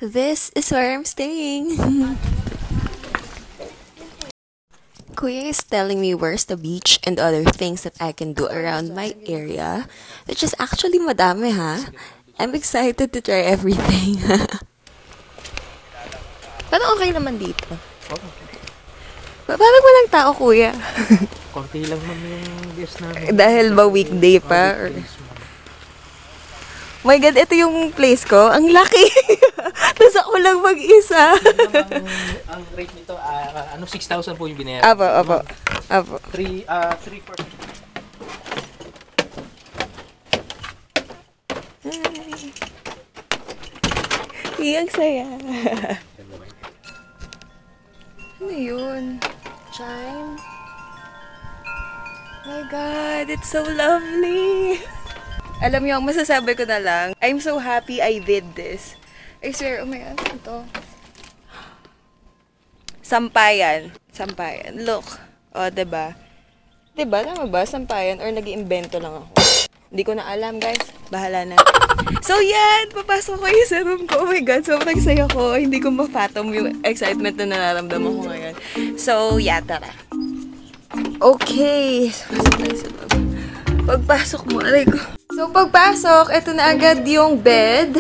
This is where I'm staying. Kuya is telling me where's the beach and other things that I can do around my area, which is actually madami ha. I'm excited to try everything. Parang okay naman dito. Parang walang tao, kuya. Konti lang man yung guest namin. Dahil ba weekday pa? Or... Oh my God, ito yung place ko. Ang laki. Tapos ako lang mag-isa. Ang rate nito, 6,000 po yung binayaran. Apo. 3%. Ang saya. Ano yun? Chime? Oh my God, it's so lovely. Alam niyo, ang masasabi ko na lang, I'm so happy I did this. I swear, oh my God, ano to? Sampayan. Look. O, diba? Diba? Tama ba? Sampayan? Or nag-iimbento lang ako? Hindi ko na alam, guys. Bahala na. So, yan! Papasok ko yung sa room ko. Oh my God, sobrang saya ko. Hindi ko ma-fathom yung excitement na nararamdaman ko ngayon. So, yeah, tara. Okay. Pasok tayo sa loob. Pagpasok mo, aray ko. So, pagpasok, ito na agad yung bed.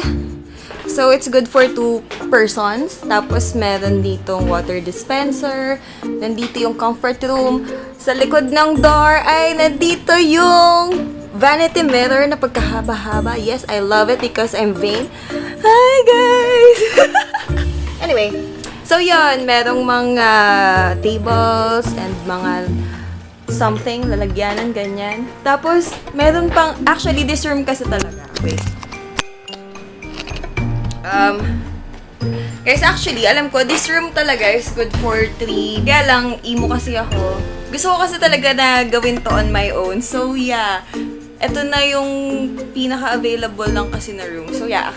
So, it's good for 2 persons. Tapos, meron ditong water dispenser. Nandito yung comfort room. Sa likod ng door ay nandito yung vanity mirror na pagkahaba-haba. Yes, I love it because I'm vain. Hi, guys! Anyway, so yun, merong mga tables and mga something, lalagyanan, ganyan. Tapos, meron pang, actually, this room kasi talaga. Wait. Guys, actually, alam ko, this room talaga is good for 3. Kaya lang, emo kasi ako. Gusto ko kasi talaga na gawin to on my own. So, yeah. Ito na yung pinaka-available lang kasi na room. So, yeah.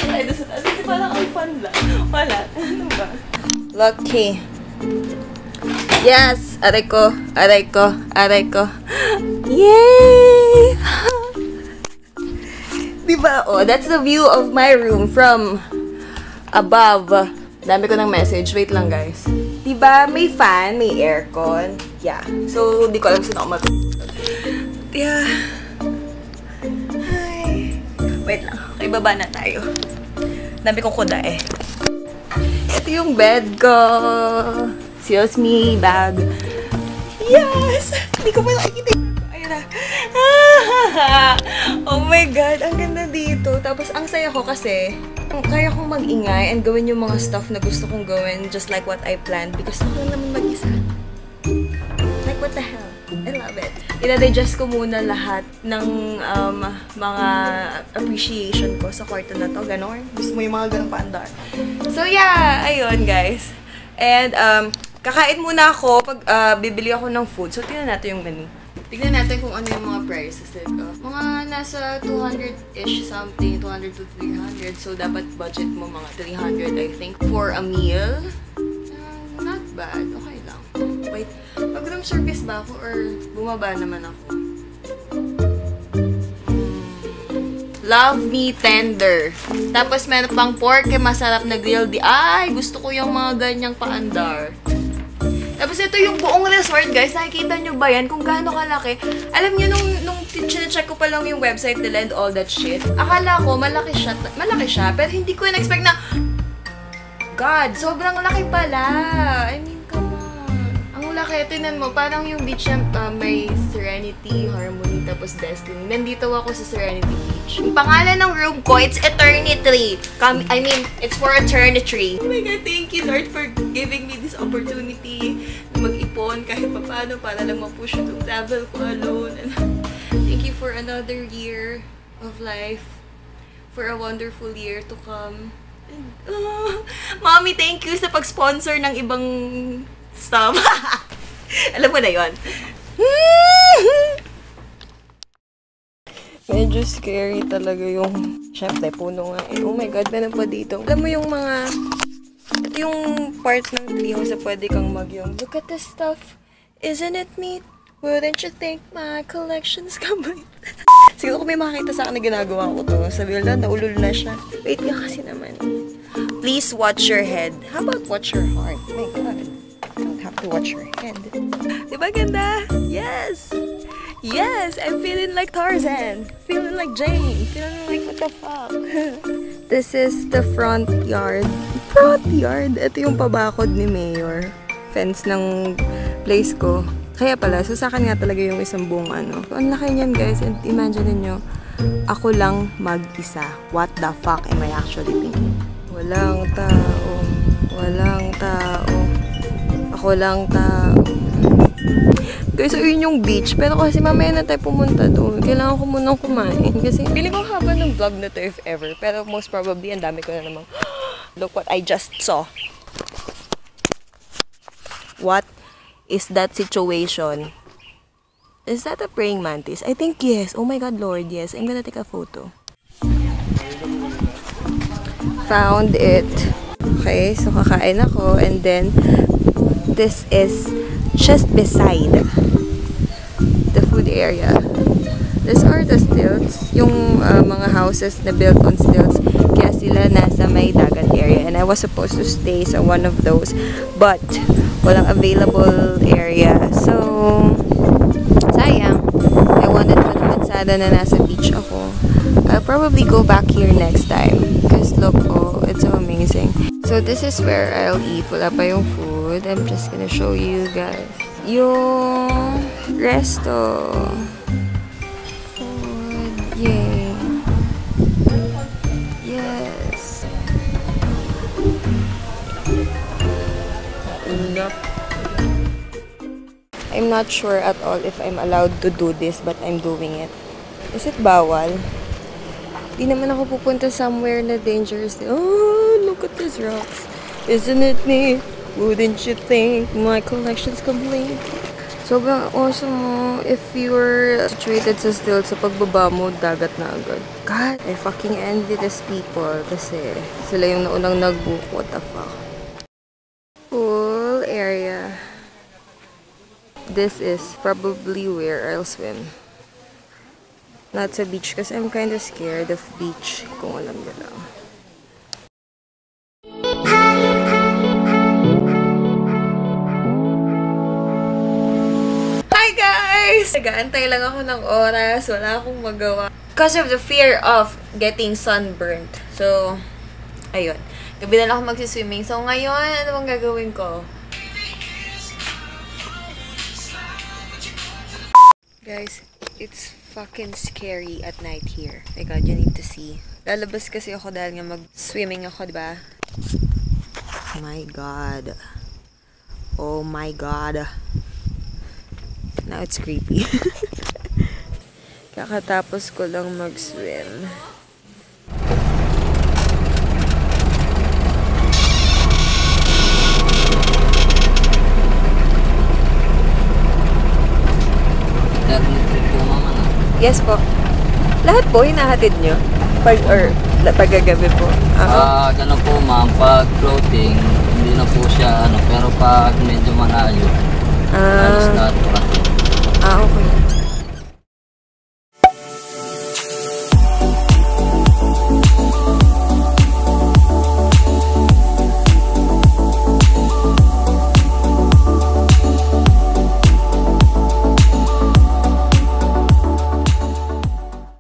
Ay, doon sa taas. Kasi parang ang fun lang. Wala. Ano ba? Lucky. Yes! Aray ko. Yay! Diba? Oh, that's the view of my room from above. Dami ko ng message. Wait lang, guys. Diba? May fan, may aircon. Yeah. So, di ko alam saan ako matutulog. Yeah. Hi. Wait lang. Okay, baba na tayo. Dami kong kuda eh. Ito yung bed ko. Excuse me, bag. Yes! Hindi ko pa nakikita. Ayun na. Oh my God, ang ganda dito. Tapos, ang saya ko kasi, kaya kong mag-ingay and gawin yung mga stuff na gusto kong gawin just like what I planned because ako lang naman mag-isa. Like, what the hell? I love it. Ina-digest ko muna lahat ng mga appreciation ko sa kwarto na to. Ganon. Gusto mo yung mga ganong paandar. So, yeah. Ayun, guys. And, kakain muna ako pag bibili ako ng food. So, tingnan natin yung menu. Tignan natin kung ano yung mga prices. Mga nasa 200-ish something, 200 to 300. So, dapat budget mo mga 300, I think, for a meal. Not bad. Okay lang. Wait, mag-room service ba ako or bumaba naman ako? Love me tender. Tapos, meron pang pork, masarap na grilled. Ay, gusto ko yung mga ganyang paandar. Tapos ito yung buong resort, guys. Nakikita nyo ba yan? Kung gaano kalaki. Alam nyo, nung check ko pa lang yung website nila and all that shit, akala ko malaki siya. Pero hindi ko in-expect na, God, sobrang laki pala. I mean, come on. Ang laki. Tingnan mo, parang yung beach na may Serenity, Harmony, tapos Destiny. Nandito ako sa Serenity Beach. Yung pangalan ng room ko, it's Eternity. I mean, it's for eternity. Oh my God, thank you, Lord, for giving me this opportunity na mag-ipon kahit paano para lang ma-push itong travel ko alone. And thank you for another year of life. For a wonderful year to come. And, Mommy, thank you sa pag-sponsor ng ibang stuff. Alam mo na yun. Medyo scary talaga yung... Siyempre, puno nga eh. Oh my God, meron pa dito. Alam mo yung mga... Ito yung part ng treehouse na pwede kang mag-yung. Look at this stuff. Isn't it neat? Wouldn't you think my collection's complete? Siguro kung may makakita sa akin na ginagawa ko to, sabi nila, naulol na siya. Wait nga kasi naman. Please watch your head. How about watch your heart? My God. You don't have to watch your head. Diba ganda? Yes! Yes! I'm feeling like Tarzan. Feeling like Jane. Feeling like what the fuck? This is the front yard. Front yard? Ito yung pabakod ni Mayor. Fence ng place ko. Kaya pala, so sa akin nga talaga yung isang buong ano. So, ang laki niyan guys. And imagine niyo, ako lang mag-isa. What the fuck am I actually thinking? Walang tao. Walang tao. Ako lang tao. Guys, so yun yung beach. Pero kasi mamaya na tayo pumunta doon. Kailangan ko munang kumain. Kasi pili ko haba ng vlog na to if ever. Pero most probably, ang dami ko na namang look what I just saw. What is that situation? Is that a praying mantis? I think yes. Oh my God, Lord, yes. I'm gonna take a photo. Found it. Okay, so kakain ako. And then, this is just beside the food area. These are the stilts. Yung mga houses na built on stilts. Kaya sila nasa may dagat area. And I was supposed to stay sa one of those. But, walang available area. So, sayang. I wanted pa naman sana na nasa beach ako. I'll probably go back here next time. Because look, oh, it's so amazing. So, this is where I'll eat. Wala pa yung food. I'm just gonna show you guys. Yung resto. Food. Yay. Yes. I'm not sure at all if I'm allowed to do this, but I'm doing it. Is it bawal? Di naman ako pupunta somewhere na dangerous. Oh, look at these rocks. Isn't it neat? Wouldn't you think my collection's complete? Sobrang awesome mo. If you're situated sa still, sa pagbaba mo, dagat na agad. God, I fucking envy these people kasi sila yung naunang nag-book. What the fuck? Pool area. This is probably where I'll swim. Not sa beach kasi I'm kind of scared of beach kung alam niyo lang. Hi guys! Nag-aantay lang ako ng oras. Wala akong magawa. Because of the fear of getting sunburnt. So, ayun. Gabi na lang ako magsiswimming. So ngayon, ano bang gagawin ko? Guys, it's fucking scary at night here. My God, you need to see. Lalabas kasi ako dahil nga mag-swimming ako, diba? Oh my God. Oh my God. Now it's creepy. Kakatapos ko lang mag-swim. Yes po. Lahat po, hinahatid nyo? Pag-gabi po? Gano'n po ma'am, pag floating, hindi na po siya, pero pag medyo malayo, alas lahat